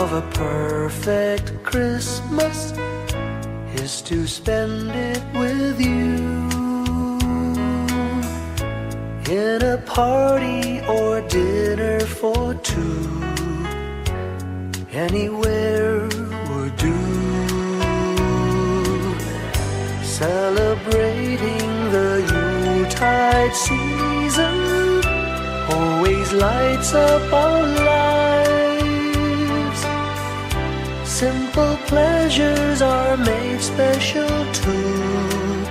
of a perfect Christmas is to spend it with you, in a party or dinner for two. Anywhere would do. Celebrating the Yuletide season always lights up our lives. Simple pleasures are made special too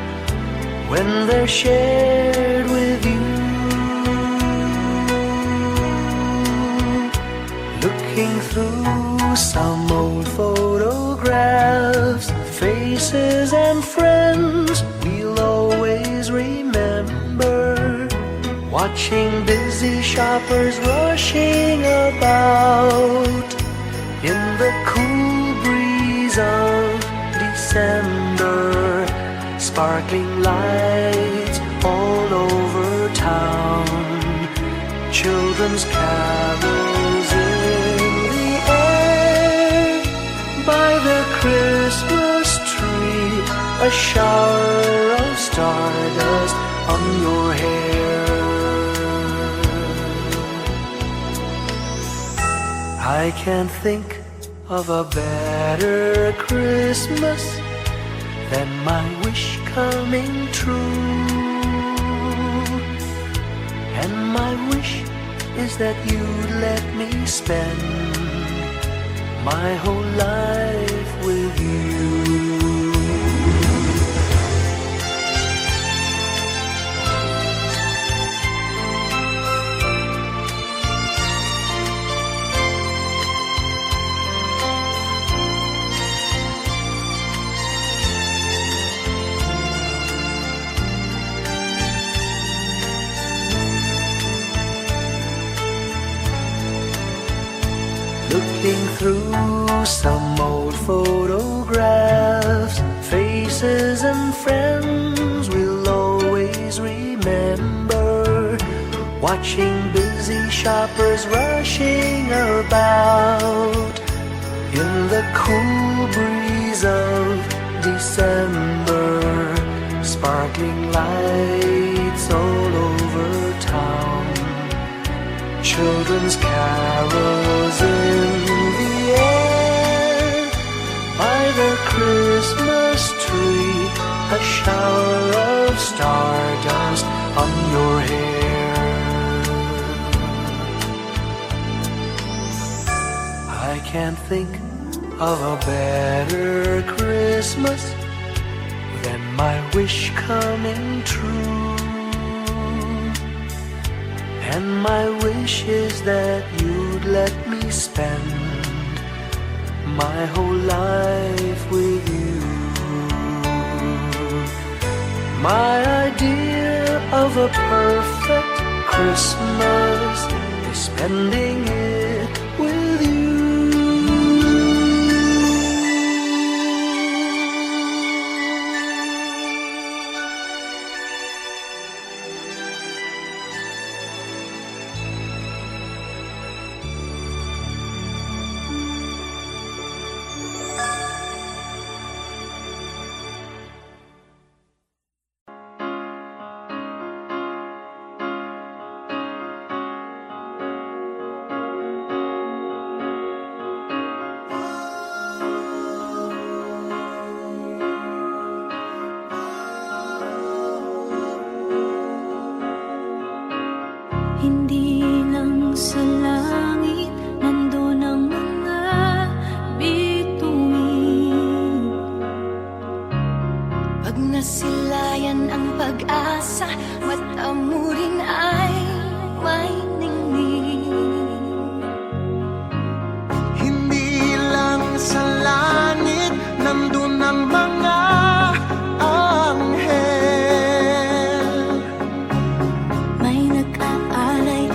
when they're shared with you. Looking through some old photographs, faces and friends we'll always remember. Watching busy shoppers rushing about in the cool breeze of December. Sparkling lights all over town, children's carols in the air. By the Christmas tree, a shower of stardust on your hair. I can't think of a better Christmas than my wish coming true. And my wish is that you'd let me spend my whole life with you. Looking through some old photographs, faces and friends we'll always remember. Watching busy shoppers rushing about in the cool breeze of December. Sparkling lights all over town, children's carols in the air. By the Christmas tree, a shower of stardust on your hair. I can't think of a better Christmas than my wish coming true. And my wish is that you'd let me spend my whole life with you. My idea of a perfect Christmas is spending it with you. Hindi lang sa langit nandun ang mga bituin. Pag nasilayan ang pag-asa, mata mo rin ay may ningning. Hindi lang sa langit nandun ang mga anghel. May nag-aalay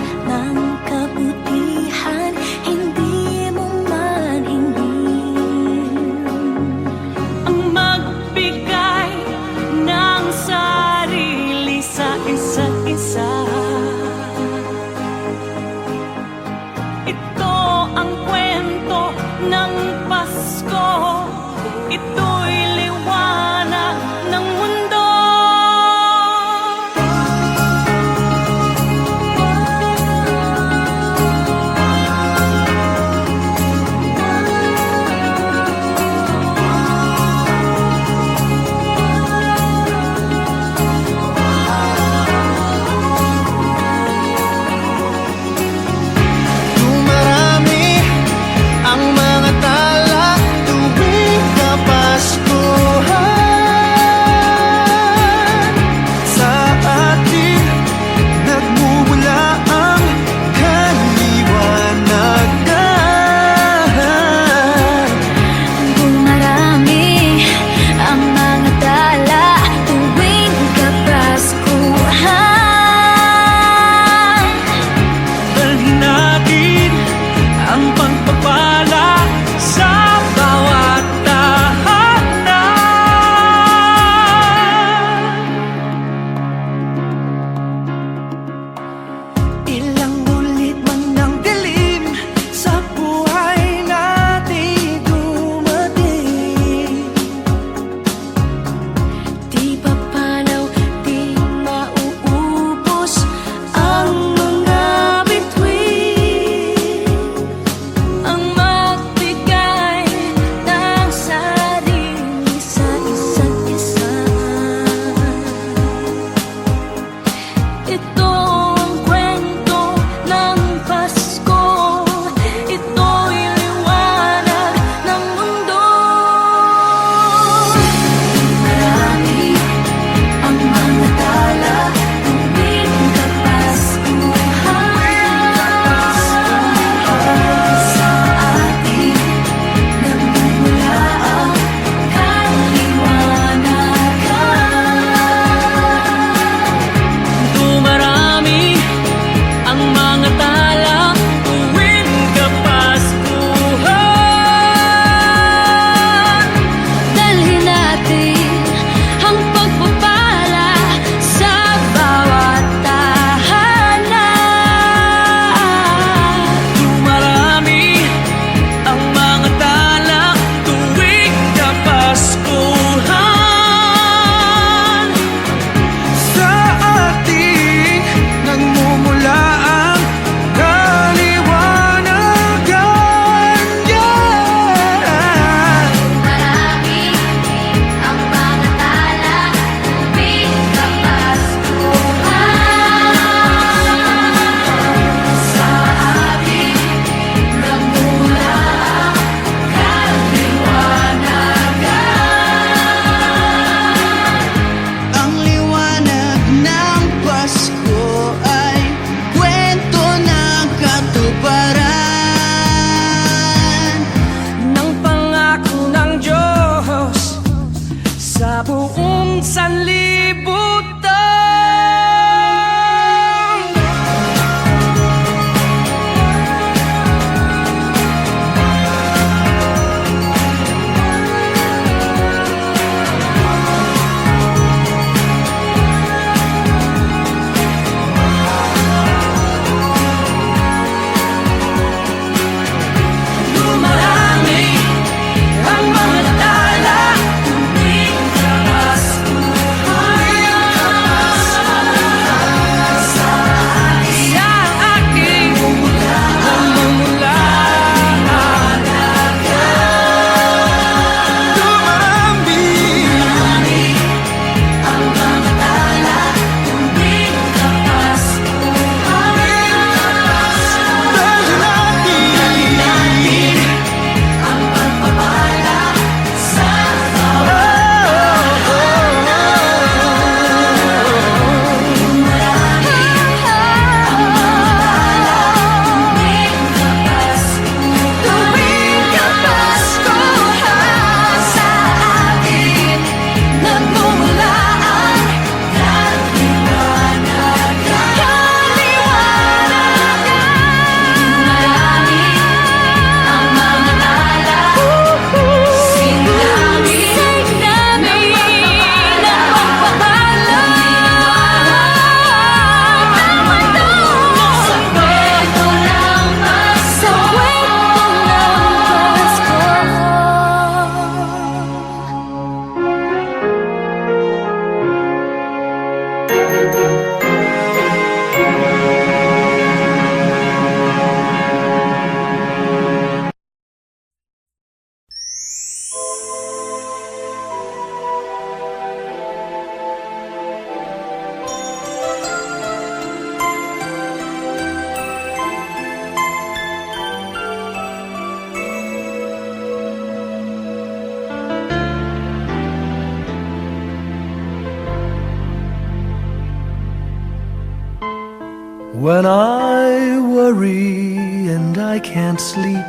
When I worry and I can't sleep,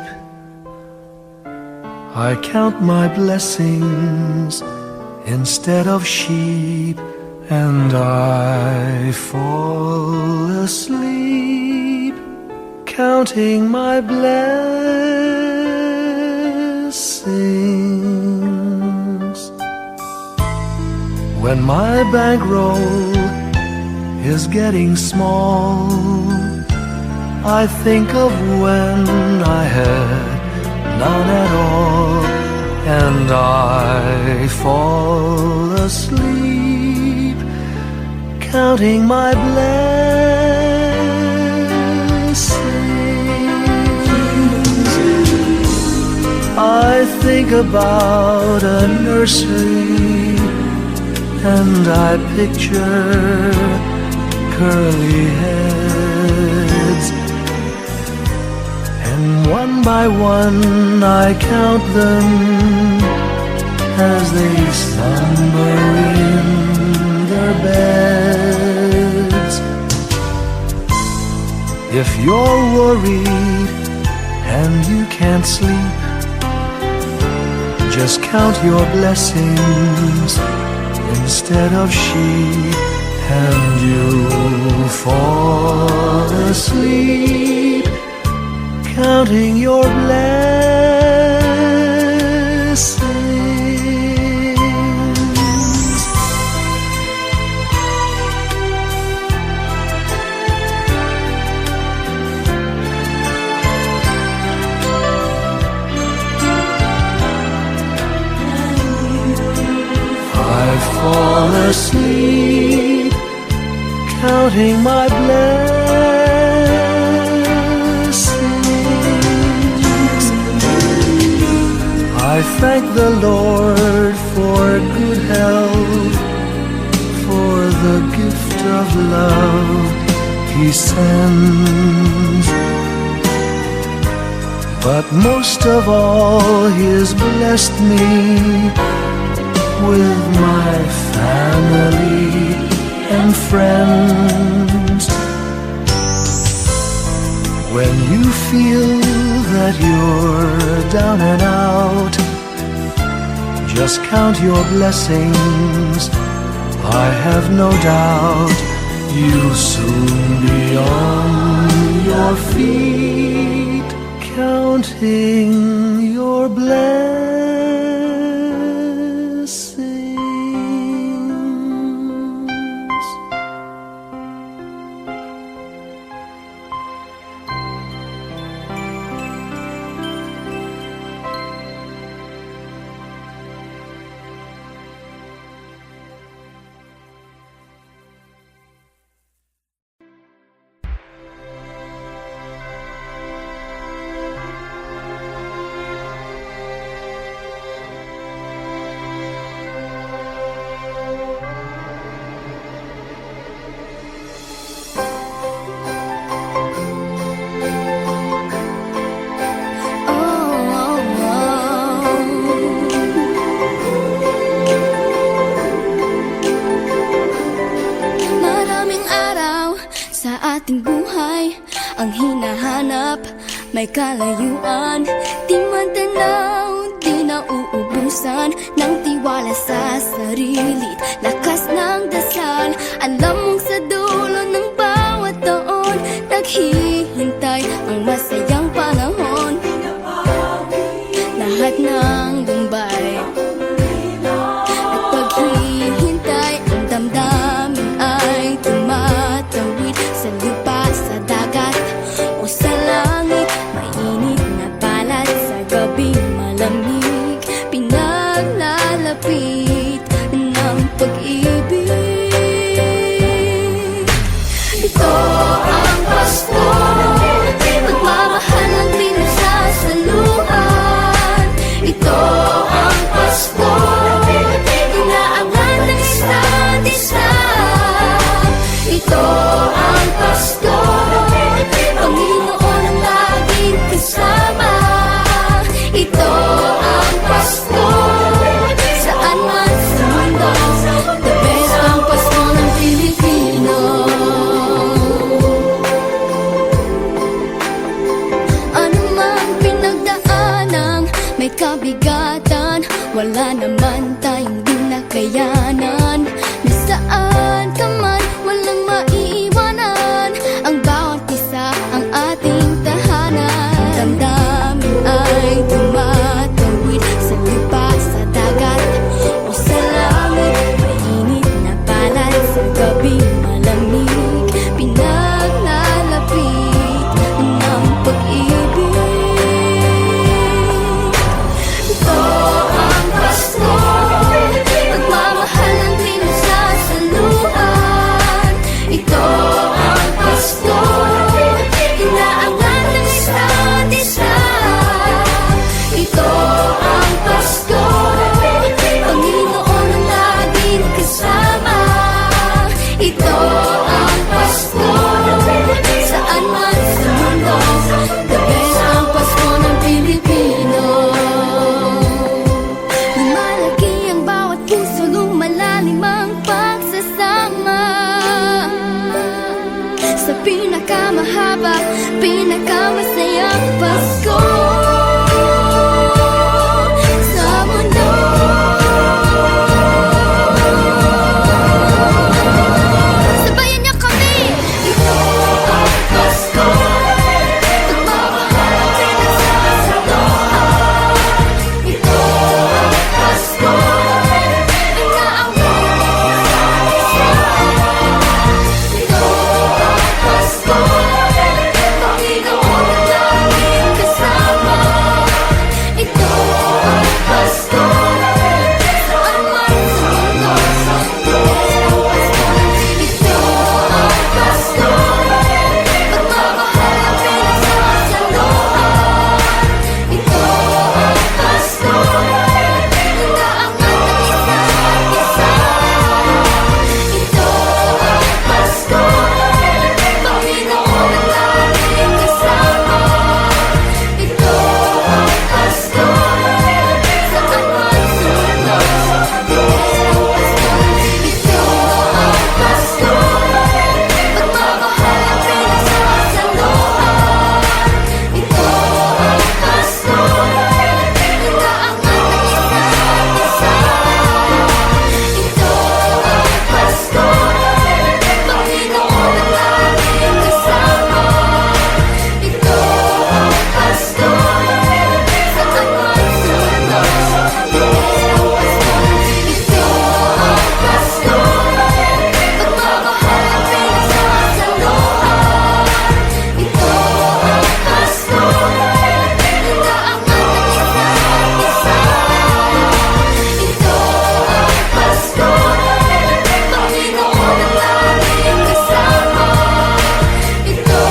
I count my blessings instead of sheep, and I fall asleep counting my blessings. When my bankroll is getting small, I think of when I had none at all, and I fall asleep counting my blessings. I think about a nursery, and I picture curly heads, and one by one I count them as they slumber in their beds. If you're worried and you can't sleep, just count your blessings instead of sheep, and you'll fall asleep counting your blessings. I fall asleep counting my blessings. I thank the Lord for good health, for the gift of love He sends, but most of all He's blessed me with my family and friends. When you feel that you're down and out, just count your blessings. I have no doubt you'll soon be on your feet, counting your blessings. ating buhay ang hinahanap, may kalayuan, di man tanaw, di nauubusan ng tiwala sa sarili't lakas ng dasal. Alam mong sa dulo ng bawat taon naghihintay ang masayang panahon. Lahat ng lumbay at paghihintay, ang damdamin ay tumatawid sa lupa, sa dagat o sa langit. Mainit na balat sa gabing malamig, pinaglalapit ng pag-ibig. Ito ang Pasko, pagmamahal ng pinagsasaluhan. Ito ang Pasko, inaangan ng isa't isa. Ito ang Pasko, Panginoon ang laging kasama. Ito ang Pasko, saan man sa mundo, the best ang Pasko ng Pilipino. wala naman tayong dinakayanan. Nasaan ka man, walang maiiwanan. Ang bawat isa ang ating tahanan. Damdamin ay tumatawid sa lupa, sa dagat o sa langit. Mainit na palad sa gabing malamig, pinaglalapit ng pag-ibig. Ito ang Pasko, pagmamahal ang pinagsasaluhan. Ito ang Pasko, inaangat ng isa't isa. Ito ang Pasko, Panginoon ang laging kasama. Ito ang Pasko, saan man sa mundo, the best ang Pasko ng Pilipino. Lumalaki ang bawat puso, lumalalim ang pagsasama. Sa pinakamahaba, pinakamasayang Pasko sa mundo. Sabayan niyo kami! Ito ang Pasko, pagmamahal ang pinagsasaluhan. Ito ang Pasko, inaawit ng isa't isa. Ito ang Pasko, Panginoon ang laging kasama. Ito ang Pasko, saan man sa mundo, the best ang Pasko. Ito ang Pasko, pagmamahal ang pinagsasaluhan. Ito ang Pasko, inaangat ng isa't isa. Ito ang Pasko, Panginoon ang laging kasama. Ito ang Pasko, saan man sa mundo, the best ang Pasko. Ito ang Pasko, pagmamahal ang pinagsasaluhan. Ito ang Pasko, inaangat ng isa't isa. Ito ang Pasko, Panginoon ang laging kasama. Ito ang Pasko, saan man sa mundo, the best ang Pasko. Ito ang Pasko, pagmamahal ang pinagsasaluhan. Ito ang Pasko, inaangat ng isa't isa. Ito ang Pasko, Panginoon ang laging kasama. Ito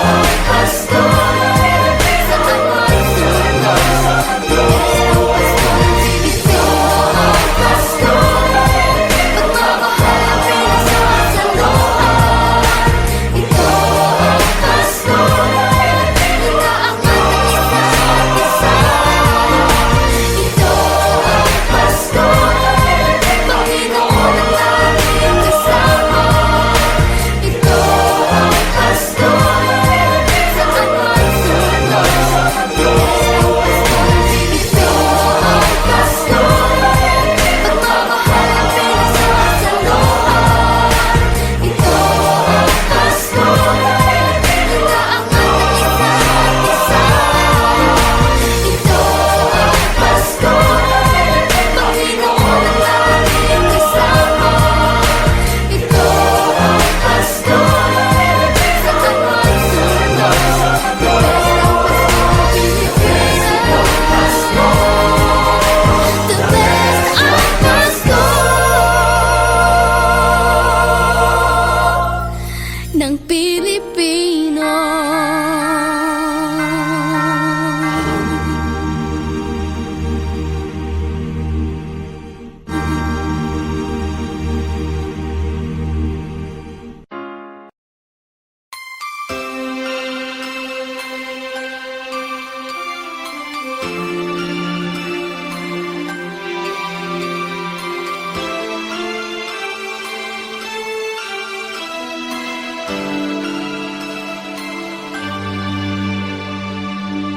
ang Pasko, saan man sa mundo, the best ang Pasko. Ito ang Pasko, pagmamahal ang pinagsasaluhan. Ito ang Pasko, inaangat ng isa't isa. Ito ang Pasko, Panginoon ang laging kasama. Ito ang Pasko, saan man sa mundo, the best ang Pasko. Ito ang Pasko, pagmamahal ang pinagsasaluhan. Ito ang Pasko, inaangat ng isa't isa. Ito ang Pasko, Panginoon ang laging kasama. Ito ang Pasko, saan man sa mundo, the best ang Pasko. Pilipino Pasko, the best ang Pasko ng Pilipino.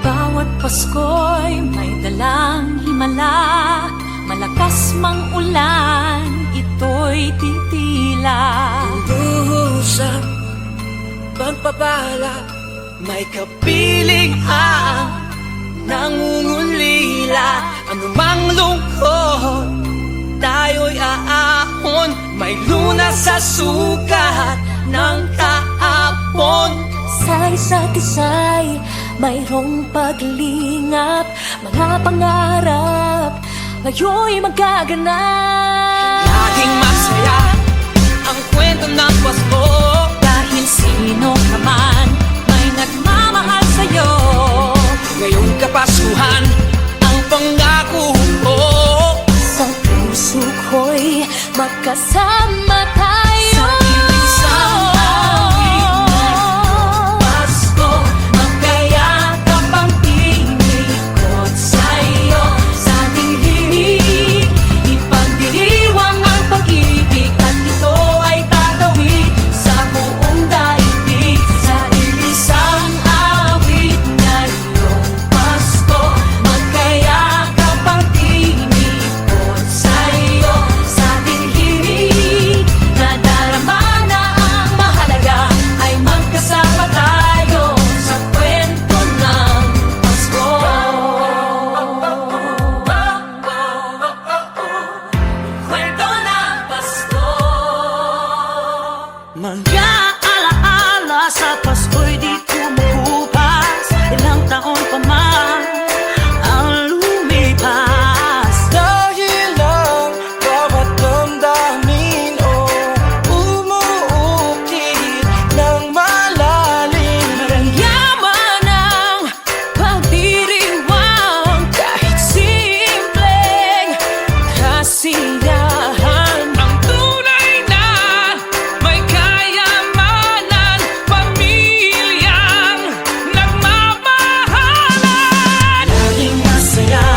Bawat Pasko'y may dalang himala, Malakas mang ulan, ito'y titila. Buhusap, pagpapala, may kapiling ang nangungulila. Anumang lungkot, tayo'y aahon. May lunas sa sukat ng kahapon. Sa isa't isa'y mayroong paglingap. Mga pangarap ngayon'y magaganap. Laging masaya ang kwento ng Pasko. Dahil sino ka man may nagmamahal sa'yo. Ngayong Kapaskuhan, ang pangako ko. Sa puso ko'y magkasama tayo. Sa isang awit na Pasko, magkayakap ang tinikot sa'yo. Sa ating himig, ipagdiriwang ang pag-ibig, at ito ay tatawid sa buong daigdig. Sa isang awit na Pasko, magkayakap ang tinikot sa'yo. Sa ating himig, nadarama na ang mahalaga, ay magkasama tayo sa kwento ng Pasko. Kwento ng Pasko. Mga alaala sa Pasko'y di kumukupas. Ilang taon pa man ang lumipas. Dahil ang bawat damdamin o umuukit ng malalim. Yaman ang pagdiriwang, kahit simpleng kasiyahan. Ang tunay na may kayamanan, pamilyang nagmamahalan. Laging masaya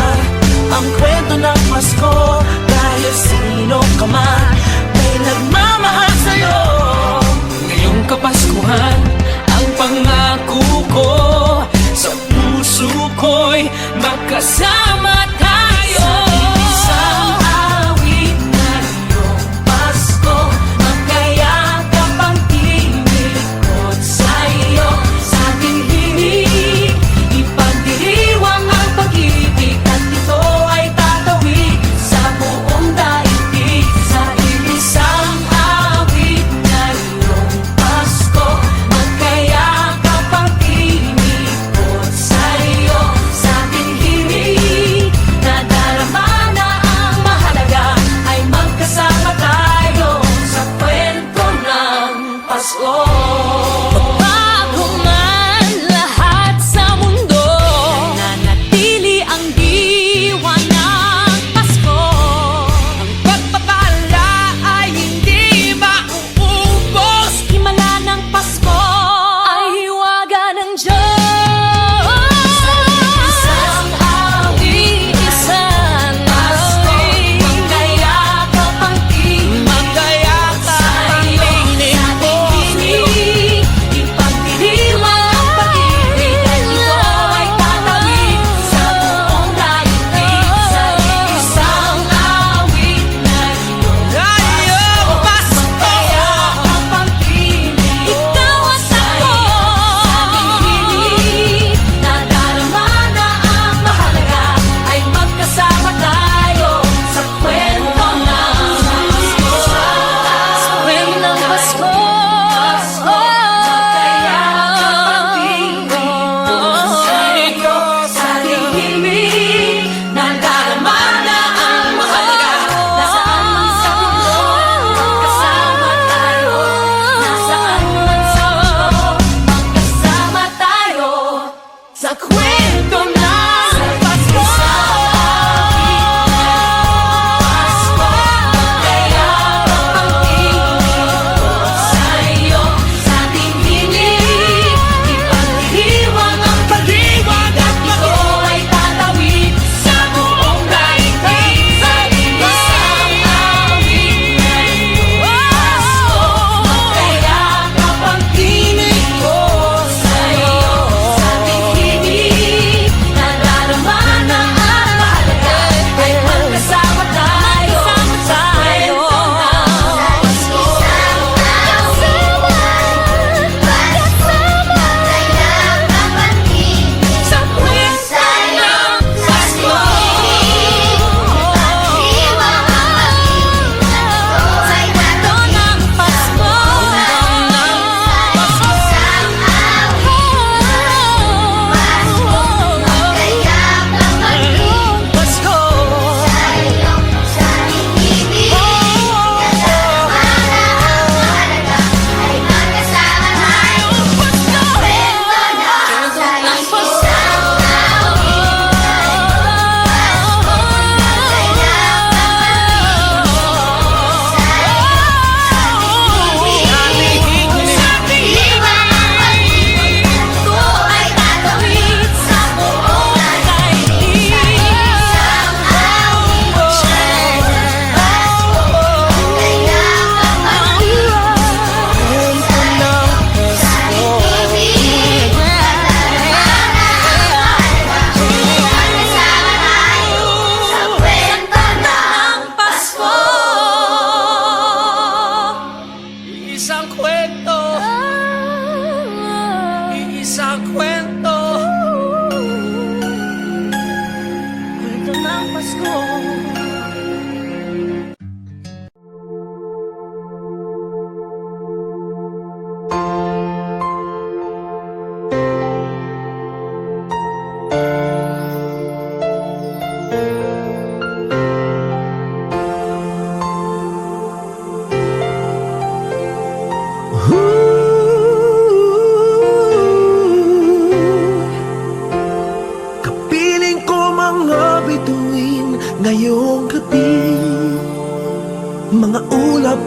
ang kwento ng Pasko. Dahil sino ka man may nagmamahal sa'yo. Ngayong Kapaskuhan, ang pangako ko. Sa puso ko'y magkasama tayo. Isang awit na iyong Pasko, magkayakap ang tinikot sa'yo. Sa ating himig, ipagdiriwang ang pag-ibig, at ito ay tatawid sa buong daigdig. Sa isang awit na iyong Pasko, magkayakap ang tinikot sa'yo. Sa ating himig, nadarama na ang mahalaga, ay magkasama tayo sa kwento ng Pasko. Bago man lahat sa mundo, nanatili ang diwa ng Pasko. Ang pagpapala ay hindi mauubos. Himala ng Pasko ay hiwaga ng Diyos. Isang awit Isang Pasko, awit, magkayakap ang tinig. Magkayakap ang tinig.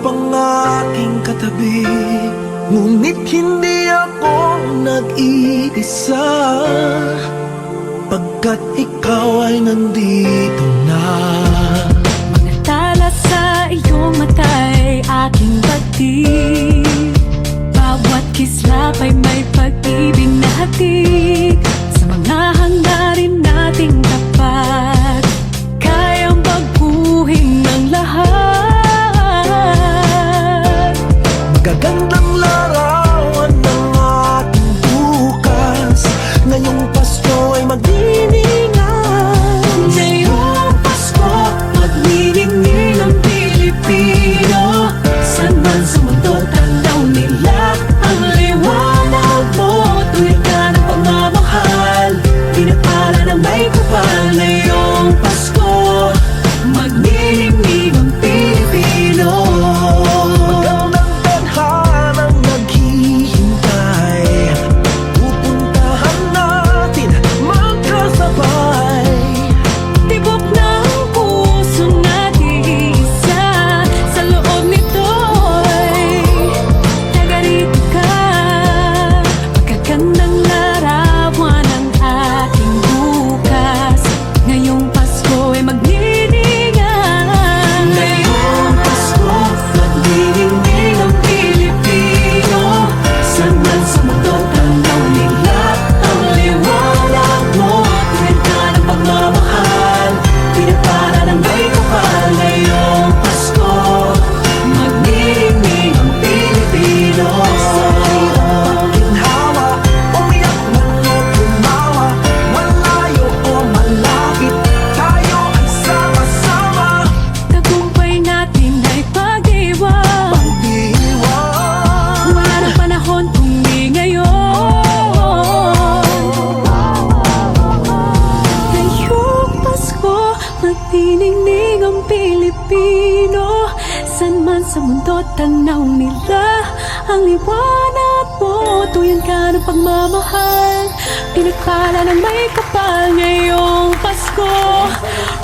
pang aking katabi, ngunit hindi ako nag-iisa, pagkat ikaw ay nandito na. Mga tala sa iyong mata'y aking batid, bawat kislap ay may pag-ibig na hatid. Sa mga hangarin nating tapat, kayang baguhin ng lahat. Magagandang larawan ng ating bukas, ngayong Pasko ay magdiningan. Ngayong Pasko, magniningning ang Pilipino. San man sa mundo, tanaw nila ang liwanag mo. Tuwid ka ng pagmamahal, pinapala ng may kapal. Ngayong Pasko, magniningning ang Pilipino. Magandang tadhanang naghihintay, pupuntahan natin magkasabay. Tibok ng puso natin isa, sa loob nito'y tagarito ka. Magagandang larawan ang ating bukas, ngayong Pasko ay magniningan. Ngayong Pasko, magniningning ang Pilipino. San man sa mundo, tanaw nila ang liwanag mo. Tuwid ka ng pagmamahal, pinapala ng may kapal. Ngayong Pasko, magniningning ang Pilipino. Sa hirap ginhawa, umiyak man o tumawa, malayo o malapit, tayo ay sama-sama. Tagumpay natin ay pag-iwan, Pag-iwan, wala nang panahon kung di ngayon. Ngayong Pasko, magniningning ang Pilipino. San man sa mundo, tanaw nila ang liwanag mo. Tuyan ka ng pagmamahal, pinagpala ng may kapal. Ngayong Pasko,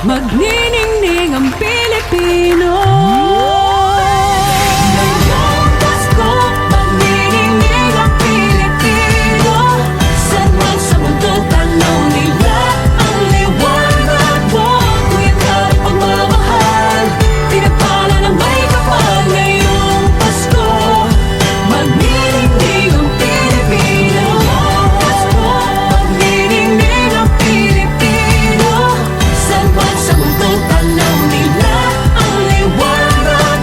magniningning ang Pilipino. Ngayong Pasko, magniningning ang Pilipino. San man sa mundo, tanaw nila ang liwanag mo. Tuyan ka ng pagmamahal, pinagpala ng may kapal. Ngayong Pasko, magniningning ang Pilipino. Pasko, magniningning ang Pilipino. San man sa mundo, tanaw nila ang liwanag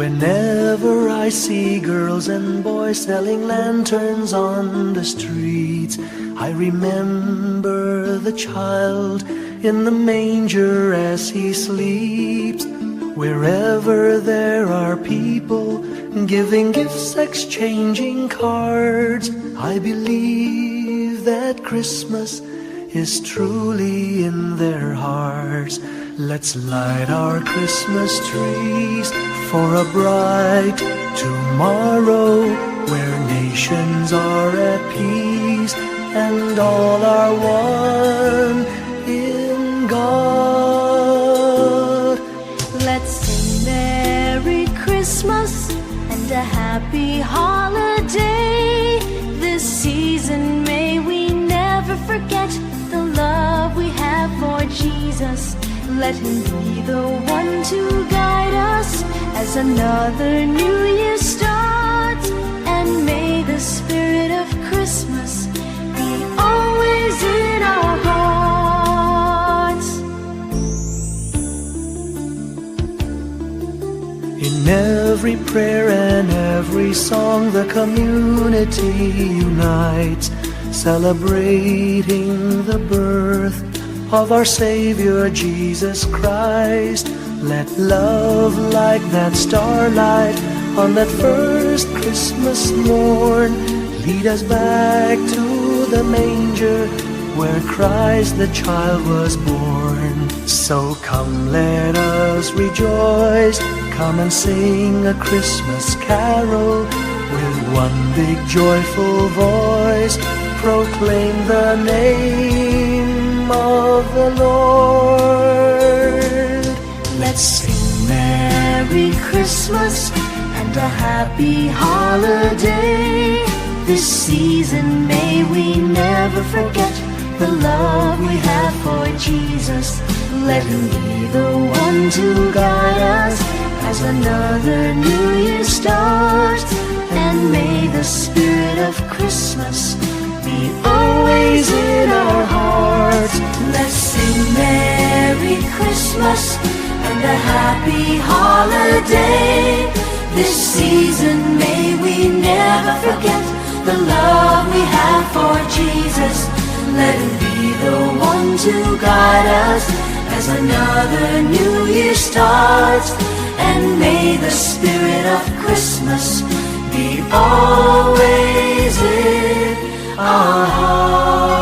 Whenever I see girls and boys selling lanterns on the streets, I remember the child in the manger as he sleeps. Wherever there are people giving gifts, exchanging cards, I believe that Christmas is truly in their hearts. Let's light our Christmas trees for a bright tomorrow, where nations are at peace and all are one in God. Let's sing Merry Christmas and a happy holiday. This season may we never forget the love we have for Jesus. Let him be the one to guide us as another new year starts. And may the spirit of Christmas be always in our hearts. In every prayer and every song, the community unites, celebrating the birth of our Savior Jesus Christ. Let love like that starlight on that first Christmas morn lead us back to the manger where Christ the child was born. So come, let us rejoice, come and sing a Christmas carol with one big joyful voice, proclaim the name of the Lord. Let's sing Merry Christmas and a happy holiday. This season may we never forget the love we have for Jesus. Let him be the one to guide us as another new year starts. And may the spirit of Christmas be always in our hearts. Let's sing Merry Christmas and a happy holiday. This season may we never forget the love we have for Jesus. Let him be the one to guide us as another new year starts. And may the spirit of Christmas be always in our hearts.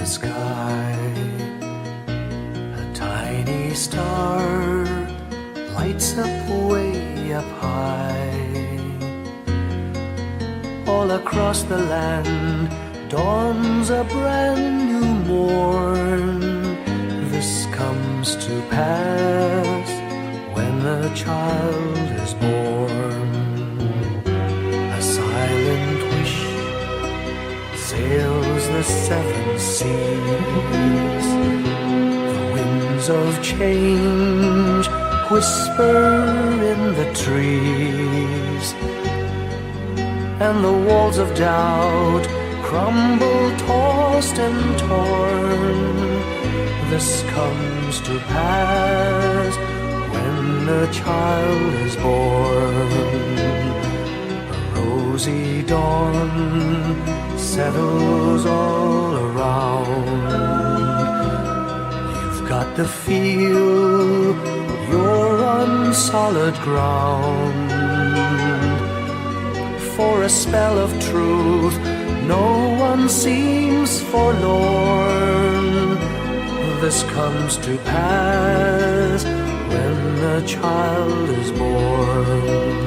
sky. A tiny star lights up way up high. All across the land dawns a brand new morn. This comes to pass when a child is born. A silent wish sails the seven seas. The winds of change whisper in the trees, and the walls of doubt crumble, tossed and torn. This comes to pass when a child is born. A rosy dawn settles all around. You've got to feel you're on solid ground. For a spell of truth, no one seems forlorn. This comes to pass when a child is born.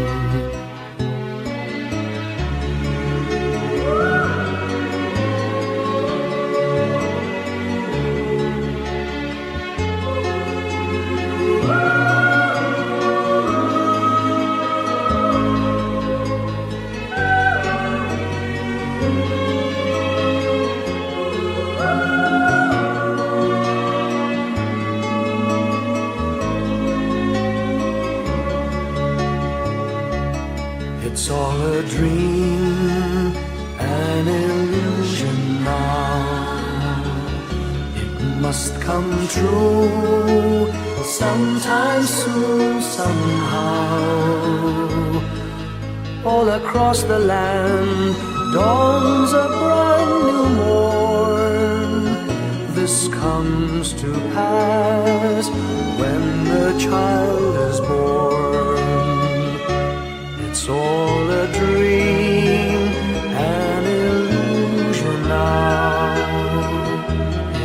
It's all a dream, an illusion now. It must come true sometime soon, somehow. All across the land dawns a brand new morn. This comes to pass when the child is born. It's all a dream, an illusion now.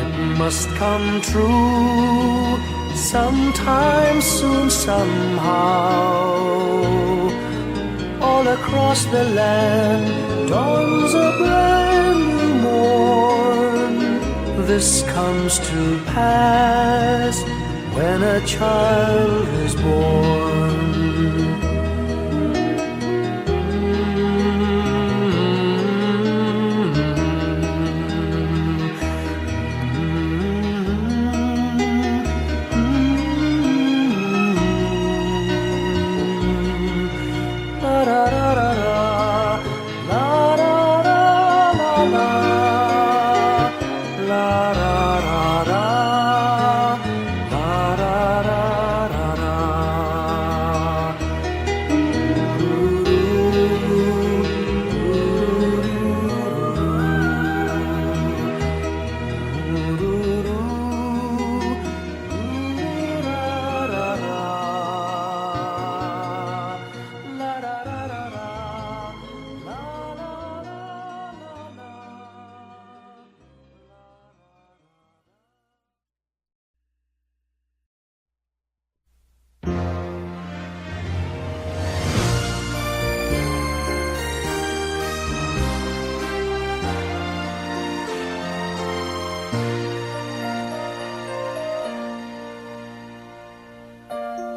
It must come true sometime soon, somehow. All across the land dawns a brand new morn. This comes to pass when a child is born.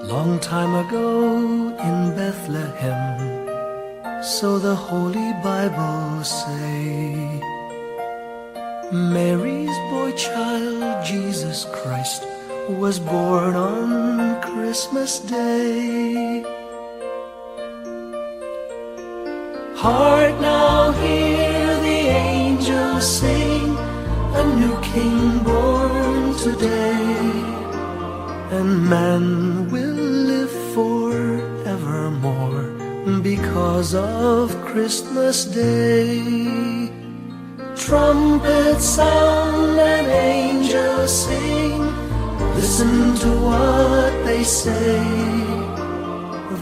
Long time ago in Bethlehem, so the Holy Bible say, Mary's boy child, Jesus Christ, was born on Christmas Day. Hark now, hear the angels sing, a new King born today, and man will live forevermore because of Christmas Day. Trumpets sound and angels sing, listen to what they say,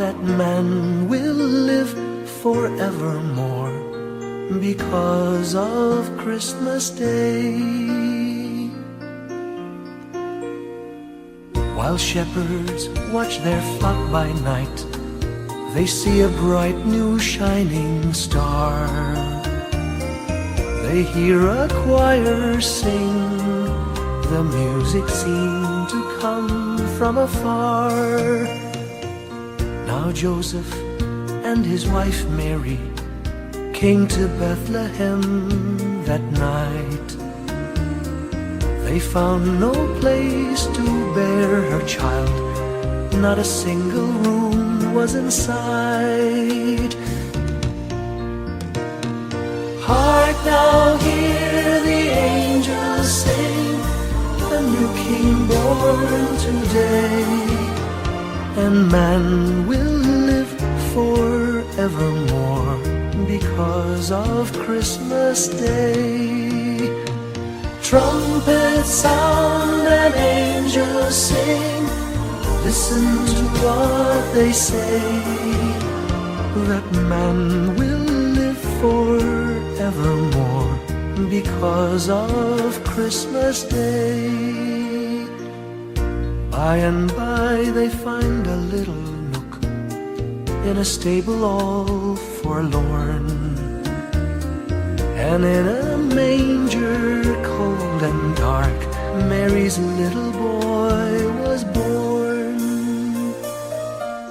that man will live forevermore because of Christmas Day. While shepherds watch their flock by night, they see a bright new shining star. They hear a choir sing, the music seemed to come from afar. Now Joseph and his wife Mary came to Bethlehem that night. They found no place to bear her child, not a single room was in sight. Hark now, hear the angels sing, a new king born today, and man will live forevermore because of Christmas Day. Trumpets sound and angels sing, listen to what they say, that man will live forevermore because of Christmas Day. By and by they find a little nook in a stable all forlorn, and in a manger cold and dark, Mary's little boy was born.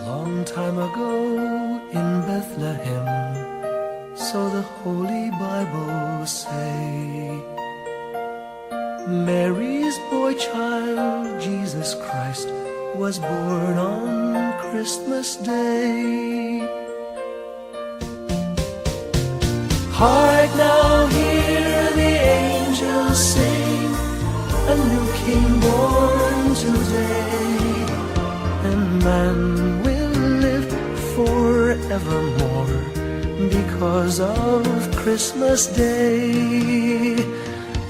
Long time ago in Bethlehem, so the Holy Bible say, Mary's boy child, Jesus Christ, was born on Christmas Day. Hark now, hear the angels sing, a new king born today, and man will live forevermore because of Christmas Day.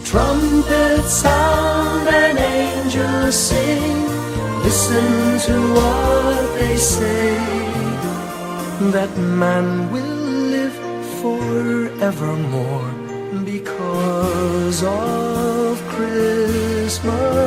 Trumpets sound and angels sing, listen to what they say, that man will live forevermore because of Christmas